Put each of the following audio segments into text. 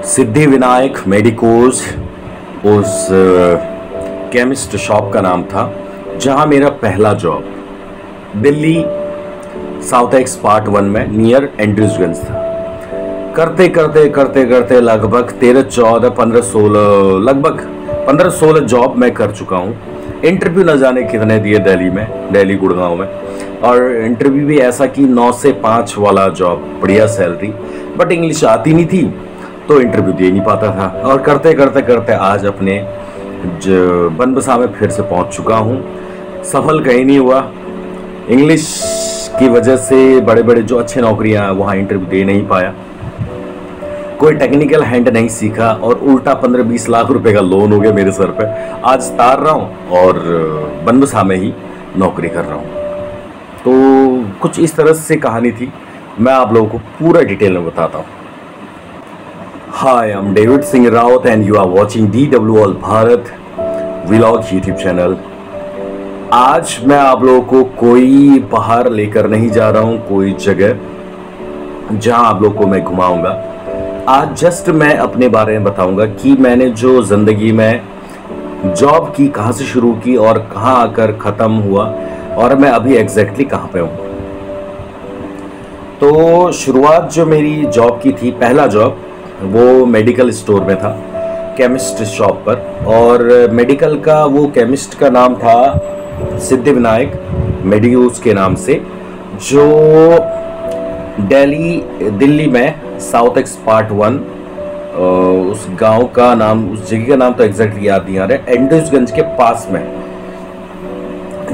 Siddhi Vinayak medicos उस chemist shop का नाम था जहां मेरा पहला job Delhi south x part 1 में नियर एंड्रयूसगंज था। करते करते करते करते लगभग 13, 14, 15, 16 लगभग 15-16 जॉब मैं कर चुका हूँ। इंटरव्यू न जाने कितने दिए दिल्ली गुड़गांव में, और इंटरव्यू भी ऐसा कि 9 से 5 वाला जॉब, बढ़िया सैलरी, बट इंग्लिश आती नहीं थी तो इंटरव्यू दे नहीं पाता था। और करते करते करते आज अपने बनबसा में फिर से पहुंच चुका हूं। सफल कहीं नहीं हुआ, इंग्लिश की वजह से बड़े बड़े जो अच्छे नौकरियां वहां इंटरव्यू दे नहीं पाया, कोई टेक्निकल हैंड नहीं सीखा, और उल्टा 15-20 लाख रुपए का लोन हो गया मेरे सर पे। आज तार रहा हूं और बनबसा में ही नौकरी कर रहा हूं। तो कुछ इस तरह से कहानी थी, मैं आप लोगों को पूरा डिटेल में बताता हूं। Hi, I'm David Singh Raut and you are watching DWL Bharat vlog YouTube channel. आज मैं आप लोगों को कोई बाहर लेकर नहीं जा रहा हूं, कोई जगह जहां आप लोगों को मैं घुमाऊंगा। आज जस्ट मैं अपने बारे में बताऊंगा कि मैंने जो ज़िंदगी में जॉब की कहां से शुरू की और कहां आकर ख़त्म हुआ, और मैं अभी एग्जैक्टली कहां पे हूं। तो शुरुआत जो मेरी जॉब की थी, पहला जॉब वो मेडिकल स्टोर में था, केमिस्ट शॉप पर। और मेडिकल का वो केमिस्ट का नाम था सिद्धि विनायक मेडिकोज के नाम से, जो दिल्ली में साउथ एक्स पार्ट 1, उस गांव का नाम, उस जगह का नाम तो एग्जैक्टली याद नहीं आ रहा है, एंड्रयूसगंज के पास में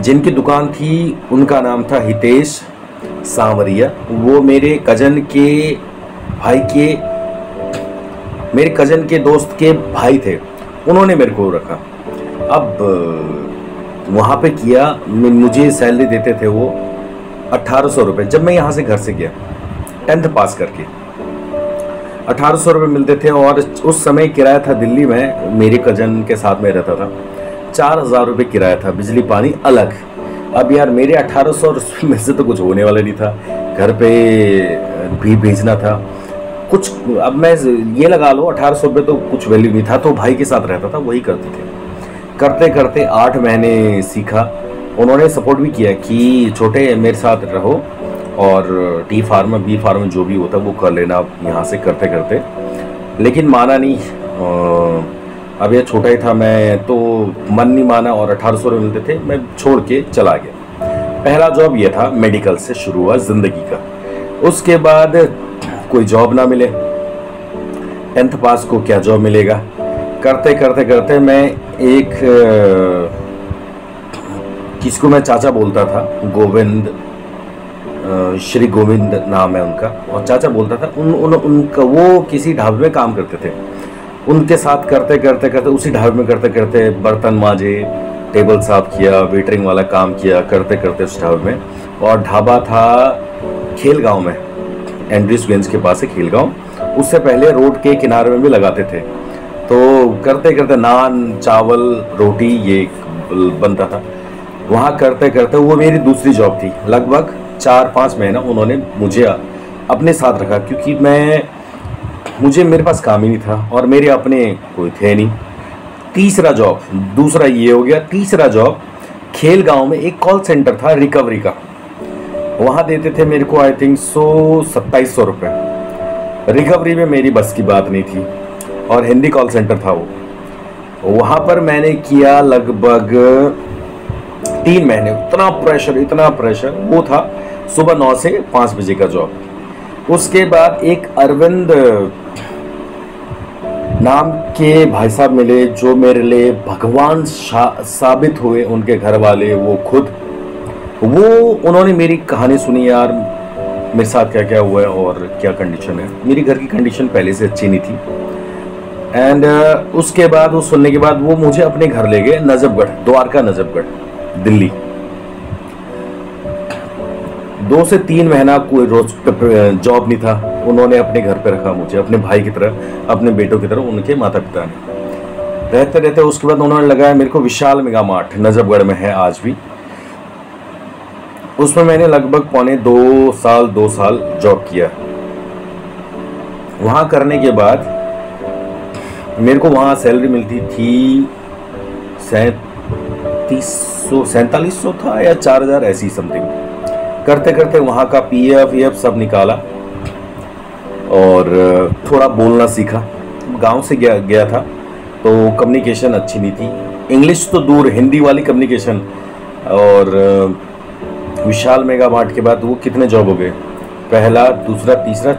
जिनकी दुकान थी उनका नाम था हितेश सांवरिया। वो मेरे कजन के दोस्त के भाई थे, उन्होंने मेरे को रखा। अब वहाँ पे किया, मुझे सैलरी देते थे वो 1800 रुपये। जब मैं यहाँ से घर से गया 10th पास करके 1800 रुपये मिलते थे। और उस समय किराया था दिल्ली में, मेरे कजन के साथ में रहता था, 4000 रुपये किराया था, बिजली पानी अलग। अब यार मेरे 1800 रुपये में से तो कुछ होने वाला नहीं था, घर पे भी भेजना था कुछ। अब मैं ये लगा लो 1800 रुपये तो कुछ वैल्यू नहीं था। तो भाई के साथ रहता था, वही करते थे। करते करते 8 महीने सीखा। उन्होंने सपोर्ट भी किया कि छोटे मेरे साथ रहो और टी फार्म बी फार्म जो भी होता वो कर लेना यहाँ से करते करते, लेकिन माना नहीं। अब ये छोटा ही था, मैं तो मन नहीं माना, और 1800 रुपये मिलते थे, मैं छोड़ के चला गया। पहला जॉब ये था, मेडिकल से शुरू हुआ ज़िंदगी का। उसके बाद कोई जॉब ना मिले, 10th पास को क्या जॉब मिलेगा। करते करते करते मैं एक किसको मैं चाचा बोलता था, गोविंद, श्री गोविंद नाम है उनका, और चाचा बोलता था। उनका वो किसी ढाबे में काम करते थे, उनके साथ करते करते करते उसी ढाबे में करते करते बर्तन मांजे, टेबल साफ किया, वेटरिंग वाला काम किया, करते करते उस ढाबे में। और ढाबा था खेलगांव में, एंड्रयूसगंज के पास है खेलगांव, उससे पहले रोड के किनारे में भी लगाते थे। तो करते करते नान, चावल, रोटी ये बनता था। वहाँ करते करते वो मेरी दूसरी जॉब थी। लगभग 4-5 महीना उन्होंने मुझे अपने साथ रखा, क्योंकि मेरे पास काम ही नहीं था और मेरे अपने कोई थे नहीं। तीसरा जॉब, दूसरा ये हो गया। तीसरा जॉब खेलगांव में एक कॉल सेंटर था रिकवरी का, वहाँ देते थे मेरे को आई थिंक 2700 रुपये। रिकवरी में मेरी बस की बात नहीं थी, और हिंदी कॉल सेंटर था वो। वहाँ पर मैंने किया लगभग 3 महीने। इतना प्रेशर वो था। सुबह 9 से 5 बजे का जॉब। उसके बाद एक अरविंद नाम के भाई साहब मिले, जो मेरे लिए भगवान साबित हुए। उनके घर वाले, उन्होंने मेरी कहानी सुनी यार, मेरे साथ क्या क्या हुआ है और क्या कंडीशन है। मेरी घर की कंडीशन पहले से अच्छी नहीं थी। एंड उसके बाद वो सुनने के बाद वो मुझे अपने घर ले गए, नजफगढ़, द्वारका नजफगढ़, दिल्ली। 2 से 3 महीना कोई रोज जॉब नहीं था। उन्होंने अपने घर पे रखा मुझे, अपने भाई की तरह, अपने बेटों की तरह, उनके माता पिता ने। रहते रहते उसके बाद उन्होंने लगाया मेरे को विशाल मेगा मार्ट, नजफगढ़ में है आज भी। उसमें मैंने लगभग पौने 2 साल जॉब किया। वहाँ करने के बाद मेरे को वहाँ सैलरी मिलती थी 4700 था या 4000 ऐसी समथिंग। करते करते वहाँ का PF सब निकाला और थोड़ा बोलना सीखा। गांव से गया था तो कम्युनिकेशन अच्छी नहीं थी, इंग्लिश तो दूर, हिंदी वाली कम्युनिकेशन। और विशाल मेगा मार्ट के बाद वो कितने जॉब हो गए, पहला दूसरा तीसरा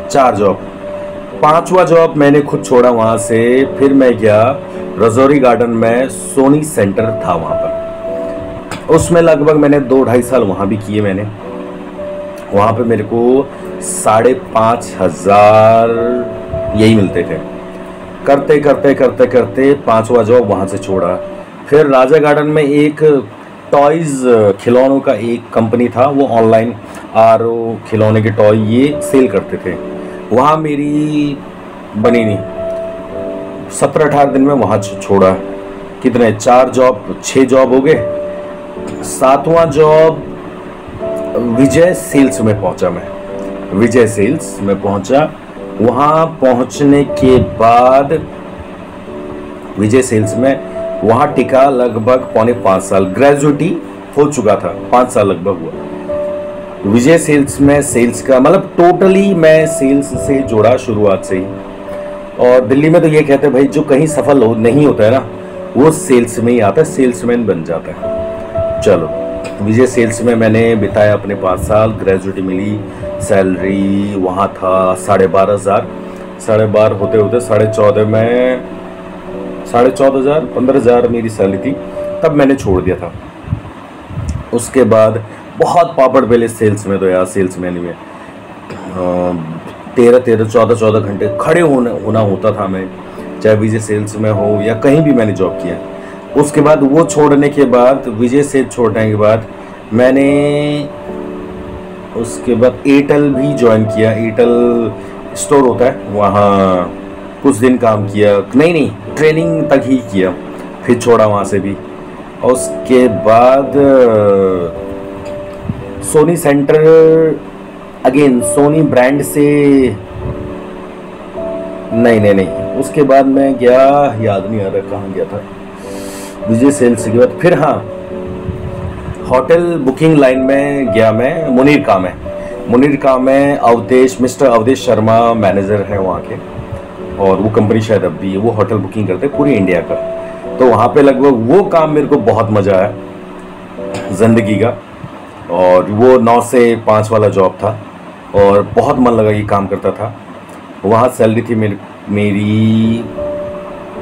4 जॉब। 5वां जॉब मैंने खुद छोड़ा वहाँ से। फिर मैं गया रजौरी गार्डन में, सोनी सेंटर था वहाँ पर। उसमें लगभग मैंने 2-2.5 साल वहाँ भी किए मैंने। वहाँ पे मेरे को 5,500 यही मिलते थे। करते करते करते करते 5वां जॉब वहाँ से छोड़ा। फिर राजा गार्डन में एक टॉयज़ खिलौनों का एक कंपनी था, वो ऑनलाइन RO खिलौने के टॉय ये सेल करते थे। वहाँ मेरी बनी नहीं, 17-18 दिन में वहाँ छोड़ा। कितने 4 जॉब 6 जॉब हो गए। 7वां जॉब विजय सेल्स में पहुँचा मैं। विजय सेल्स में पहुँचा। वहाँ पहुँचने के बाद विजय सेल्स में वहाँ टिका लगभग 4.5 साल। ग्रेजुएटी हो चुका था, 5 साल लगभग हुआ विजय सेल्स में। सेल्स का मतलब टोटली मैं सेल्स से जुड़ा शुरुआत से ही। और दिल्ली में तो ये कहते हैं भाई जो कहीं सफल नहीं होता है ना, वो सेल्स में ही आता है, सेल्समैन बन जाता है। चलो विजय सेल्स में मैंने बिताया अपने 5 साल। ग्रेजुएटी मिली, सैलरी वहाँ था 12,500। 12,500 होते होते 14,500 में 14,500 15,000 मेरी सैलरी थी। तब मैंने छोड़ दिया था। उसके बाद बहुत पापड़ बेले सेल्स में, तो यार सेल्समैन में 13-14 घंटे खड़े होना होता था मैं, चाहे विजय सेल्स में हो या कहीं भी मैंने जॉब किया। उसके बाद वो छोड़ने के बाद, विजय सेल्स छोड़ने के बाद मैंने उसके बाद एयरटेल भी ज्वाइन किया। एयरटेल स्टोर होता है वहाँ कुछ दिन काम किया, नहीं ट्रेनिंग तक ही किया, फिर छोड़ा वहाँ से भी। और उसके बाद Sony centre, again Sony brand से नहीं, उसके बाद मैं गया, याद नहीं आ रहा कहाँ गया था। विजय सेल्स के बाद फिर हाँ होटल बुकिंग लाइन में गया मैं। मुनीर का में अवधेश, मिस्टर अवधेश शर्मा मैनेजर है वहाँ के, और वो कंपनी शायद अब भी है, वो होटल बुकिंग करते हैं पूरी इंडिया का। तो वहाँ पे लगभग वो काम मेरे को बहुत मज़ा आया ज़िंदगी का। और वो 9 से 5 वाला जॉब था और बहुत मन लगा, ये काम करता था। वहाँ सैलरी थी मेरी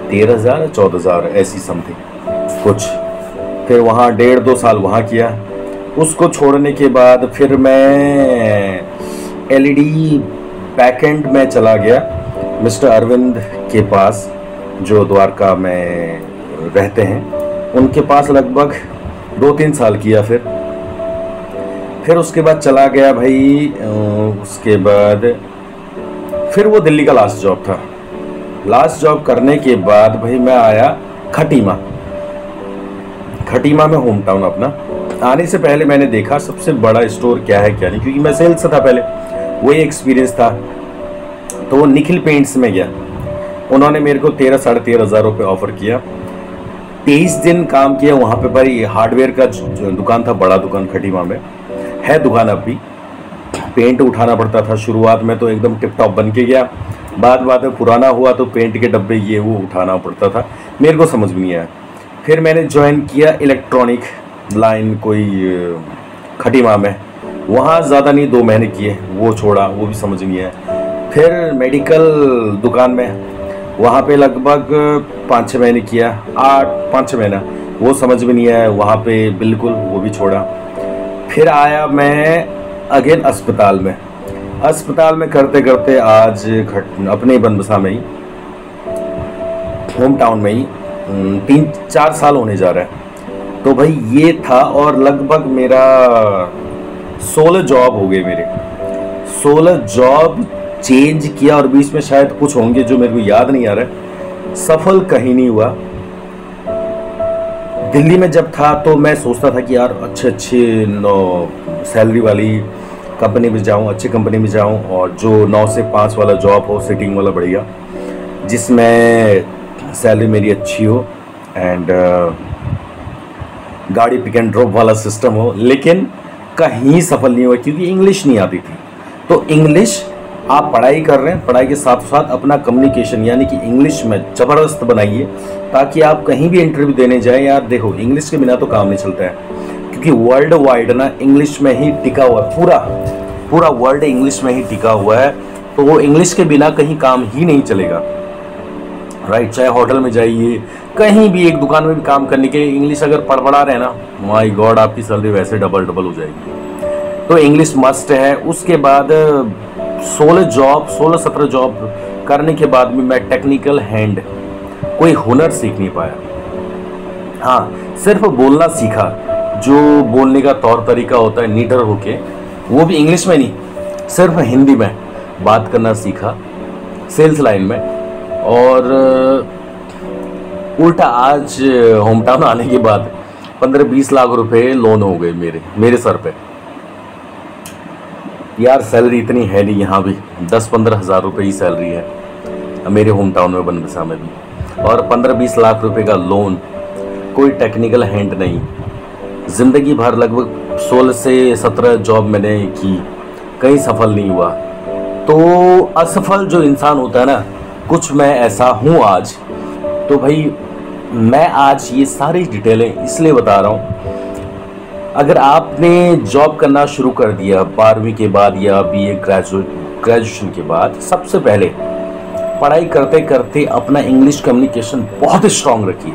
13,000 14,000 ऐसी समथिंग कुछ। फिर वहाँ 1.5-2 साल वहाँ किया। उसको छोड़ने के बाद फिर मैं LED बैकएंड में चला गया मिस्टर अरविंद के पास, जो द्वारका में रहते हैं। उनके पास लगभग 2-3 साल किया। फिर उसके बाद चला गया भाई। उसके बाद फिर वो दिल्ली का लास्ट जॉब था। लास्ट जॉब करने के बाद भाई मैं आया खटीमा में होम टाउन अपना। आने से पहले मैंने देखा सबसे बड़ा स्टोर क्या है क्या नहीं, क्योंकि मैं सेल्स से था पहले, वही एक्सपीरियंस था। तो निखिल पेंट्स में गया। उन्होंने मेरे को 13-13,500 रुपये ऑफर किया। 23 दिन काम किया वहाँ पे भाई। हार्डवेयर का दुकान था, बड़ा दुकान खटीमा में है, दुकान अब भी। पेंट उठाना पड़ता था। शुरुआत में तो एकदम टिप टॉप बन के गया, बाद में पुराना हुआ तो पेंट के डब्बे ये वो उठाना पड़ता था। मेरे को समझ में नहीं आया। फिर मैंने ज्वाइन किया इलेक्ट्रॉनिक लाइन कोई खटीमा में। वहाँ ज़्यादा नहीं 2 महीने किए, वो छोड़ा, वो भी समझ नहीं आया। फिर मेडिकल दुकान में वहाँ पे लगभग 5-6 महीने किया, 5-6 महीना, वो समझ में नहीं आया वहाँ पे बिल्कुल, वो भी छोड़ा। फिर आया मैं अगेन अस्पताल में करते करते आज अपने बनबसा में ही, होम टाउन में ही 3-4 साल होने जा रहा है। तो भाई ये था। और लगभग मेरा 16 जॉब हो गए मेरे। 16 जॉब चेंज किया और बीच में शायद कुछ होंगे जो मेरे को याद नहीं आ रहा है। सफल कहीं नहीं हुआ। दिल्ली में जब था तो मैं सोचता था कि यार अच्छे सैलरी वाली कंपनी में जाऊं, अच्छी कंपनी में जाऊं, और जो 9 से 5 वाला जॉब हो, सिटिंग वाला बढ़िया। जिसमें सैलरी मेरी अच्छी हो एंड गाड़ी पिक एंड ड्रॉप वाला सिस्टम हो, लेकिन कहीं सफल नहीं हुआ क्योंकि इंग्लिश नहीं आती थी। तो इंग्लिश आप पढ़ाई कर रहे हैं, पढ़ाई के साथ साथ अपना कम्युनिकेशन यानी कि इंग्लिश में ज़बरदस्त बनाइए, ताकि आप कहीं भी इंटरव्यू देने जाएं। यार देखो, इंग्लिश के बिना तो काम नहीं चलता है, क्योंकि वर्ल्ड वाइड ना इंग्लिश में ही टिका हुआ है, पूरा वर्ल्ड इंग्लिश में ही टिका हुआ है। तो वो इंग्लिश के बिना कहीं काम ही नहीं चलेगा, राइट। चाहे होटल में जाइए, कहीं भी एक दुकान में भी काम करने के लिए इंग्लिश अगर पढ़ा रहे ना, माय गॉड, आपकी सैलरी वैसे डबल हो जाएगी। तो इंग्लिश मस्ट है। उसके बाद 16-17 जॉब करने के बाद भी मैं टेक्निकल हैंड कोई हुनर सीख नहीं पाया। हाँ, सिर्फ बोलना सीखा, जो बोलने का तौर तरीका होता है नीडर होके, वो भी इंग्लिश में नहीं, सिर्फ हिंदी में बात करना सीखा सेल्स लाइन में। और उल्टा आज होम टाउन आने के बाद 15-20 लाख रुपए लोन हो गए मेरे सर पे। यार सैलरी इतनी है नहीं, यहाँ भी 10-15 हज़ार रुपये ही सैलरी है मेरे होम टाउन में, बनबसा में भी, और 15-20 लाख रुपए का लोन, कोई टेक्निकल हैंड नहीं। ज़िंदगी भर लगभग 16 से 17 जॉब मैंने की, कहीं सफल नहीं हुआ। तो असफल जो इंसान होता है ना, कुछ मैं ऐसा हूँ आज। तो भाई मैं आज ये सारी डिटेलें इसलिए बता रहा हूँ, अगर आपने जॉब करना शुरू कर दिया 12वीं के बाद या BA ग्रेजुएशन के बाद, सबसे पहले पढ़ाई करते करते अपना इंग्लिश कम्युनिकेशन बहुत स्ट्रांग रखिए।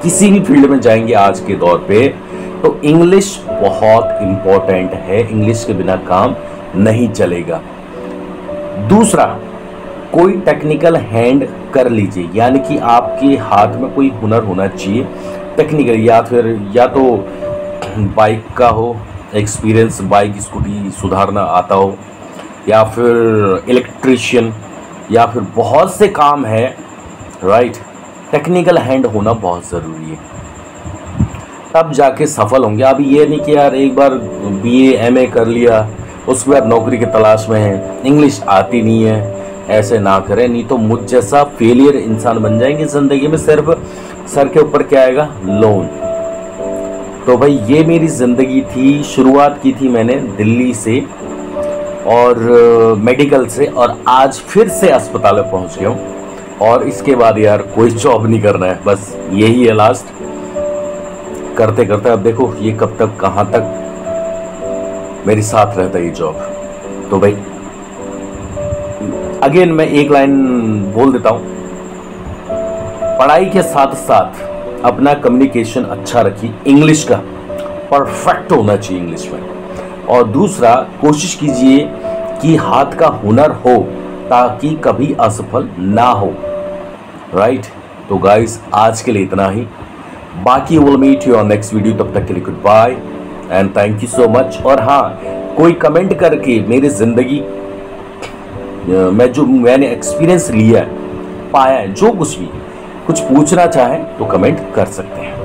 किसी भी फील्ड में जाएंगे आज के दौर पे, तो इंग्लिश बहुत इम्पोर्टेंट है, इंग्लिश के बिना काम नहीं चलेगा। दूसरा, कोई टेक्निकल हैंड कर लीजिए, यानी कि आपके हाथ में कोई हुनर होना चाहिए टेक्निकल, या तो बाइक का हो एक्सपीरियंस, बाइक स्कूटी सुधारना आता हो, या फिर इलेक्ट्रीशियन, या फिर बहुत से काम है, राइट। टेक्निकल हैंड होना बहुत ज़रूरी है, तब जाके सफल होंगे। अभी ये नहीं कि यार एक बार BA MA कर लिया, उसके बाद नौकरी की तलाश में है, इंग्लिश आती नहीं है, ऐसे ना करें, नहीं तो मुझ जैसा फेलियर इंसान बन जाएंगे ज़िंदगी में। सिर्फ सर के ऊपर क्या आएगा? लोन। तो भाई ये मेरी ज़िंदगी थी, शुरुआत की थी मैंने दिल्ली से और मेडिकल से, और आज फिर से अस्पताल में पहुंच गया हूँ। और इसके बाद यार कोई जॉब नहीं करना है, बस यही है लास्ट। करते करते अब देखो ये कब तक, कहाँ तक मेरे साथ रहता है ये जॉब। तो भाई अगेन मैं एक लाइन बोल देता हूँ, पढ़ाई के साथ साथ अपना कम्युनिकेशन अच्छा रखिए, इंग्लिश का परफेक्ट होना चाहिए इंग्लिश में। और दूसरा, कोशिश कीजिए कि हाथ का हुनर हो, ताकि कभी असफल ना हो, राइट। तो गाइस आज के लिए इतना ही, बाकी will meet you on next video. तब तक के लिए good bye and thank you so much. और हाँ, कोई कमेंट करके मेरी ज़िंदगी में जो मैंने एक्सपीरियंस लिया है, पाया है, जो कुछ भी कुछ पूछना चाहे तो कमेंट कर सकते हैं।